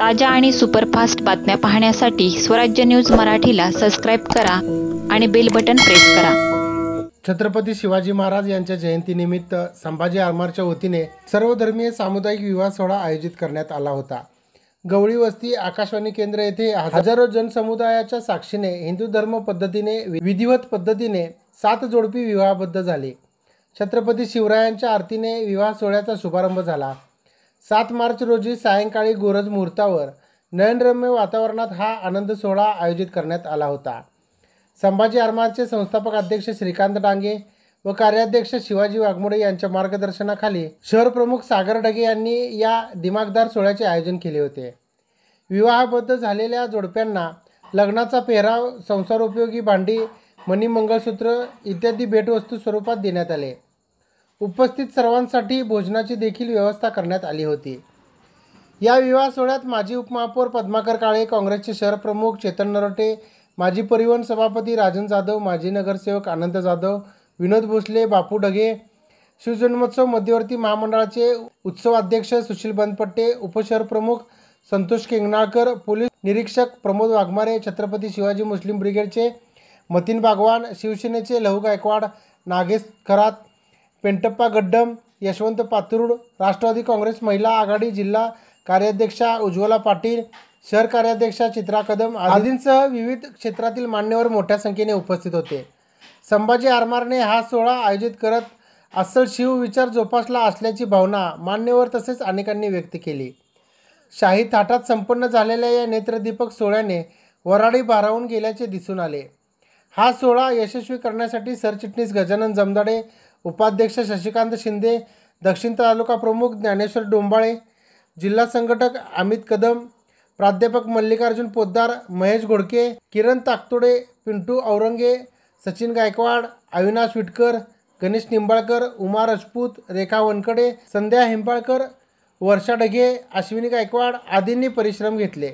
ताज्या आणि सुपरफास्ट बातम्या पाहण्यासाठी स्वराज्य न्यूज मराठीला सबस्क्राईब करा आणि बेल बटन प्रेस करा। छत्रपती शिवाजी महाराज यांच्या जयंतीनिमित्त संभाजी आरमारच्या वतीने सर्वधर्मीय सामुदायिक विवाह सोहळा आयोजित करण्यात आला होता। गवळी वस्ती आकाशवाणी केंद्र येथे हजारो जनसमुदायाच्या साक्षीने हिंदू धर्म पद्धतीने विधिवत पद्धतीने 7 जोडपी विवाहबद्ध झाले। छत्रपती शिवरायांच्या आरतीने विवाह सोहळ्याचा शुभारंभ झाला। 7 मार्च रोजी सायंकाळी गोरज मुहूर्तावर नयनरम्य वातावरणात हा आनंद सोहळा आयोजित करण्यात आला होता। संभाजी आरमारचे संस्थापक अध्यक्ष श्रीकांत डांगे व कार्याध्यक्ष शिवाजी वाघमोडे यांच्या मार्गदर्शनाखाली शहर प्रमुख सागर ढगे यांनी या दिमागदार सोहळ्याचे आयोजन केले होते। विवाहबद्ध झालेल्या जोडप्यांना लग्नाचा पेहराव, संसारोपयोगी भांडी, मणी, मंगळसूत्र इत्यादी भेटवस्तू स्वरूपात देण्यात आले। उपस्थित सर्वांसाठी भोजनाची देखील व्यवस्था करण्यात आली होती। या विवाह सोहळ्यात माजी उपमहापौर पद्माकर काळे, काँग्रेसचे शहर प्रमुख चेतन नरोटे, माजी परिवहन सभापती राजन जाधव, माजी नगरसेवक आनंद जाधव, विनोद भोसले, बापू ढगे, शिवजन्मोत्सव मध्यवर्ती महामंडळाचे उत्सव अध्यक्ष सुशील बनपट्टे, उपशहर प्रमुख संतोष केंगणाळकर, पोलीस निरीक्षक प्रमोद वाघमारे, छत्रपती शिवाजी मुस्लिम ब्रिगेडचे मतीन बागवान, शिवसेनेचे लहू गायकवाड, नागेश खरात, पेंटप्पा गड्डम, यशवंत पात्रुड, राष्ट्रवादी काँग्रेस महिला आघाडी जिल्हा कार्याध्यक्षा उज्ज्वला पाटील, शहर कार्याध्यक्षा चित्रा कदम आदींसह विविध क्षेत्रातील मान्यवर मोठ्या संख्येने उपस्थित होते। संभाजी आरमारने हा सोहळा आयोजित करत अस्सल शिव विचार जोपासला असल्याची भावना मान्यवर तसेच अनेकांनी व्यक्त केली। शाही थाटात संपन्न झालेल्या या नेत्रदीपक सोहळ्याने वऱ्हाडी भारावून गेल्याचे दिसून आले। हा सोहळा यशस्वी करण्यासाठी सरचिटणीस गजानन जमदाडे, उपाध्यक्ष शशिकांत शिंदे, दक्षिण तालुका प्रमुख ज्ञानेश्वर डोंबाळे, जिल्हा संघटक अमित कदम, प्राध्यापक मल्लिकार्जुन पोद्दार, महेश घोडके, किरण ताकतोडे, पिंटू औरंगे, सचिन गायकवाड, अविनाश विटकर, गणेश निंबाळकर, उमा राजपूत, रेखा वनकडे, संध्या हिंबाळकर, वर्षा ढगे, अश्विनी गायकवाड आदींनी परिश्रम घेतले।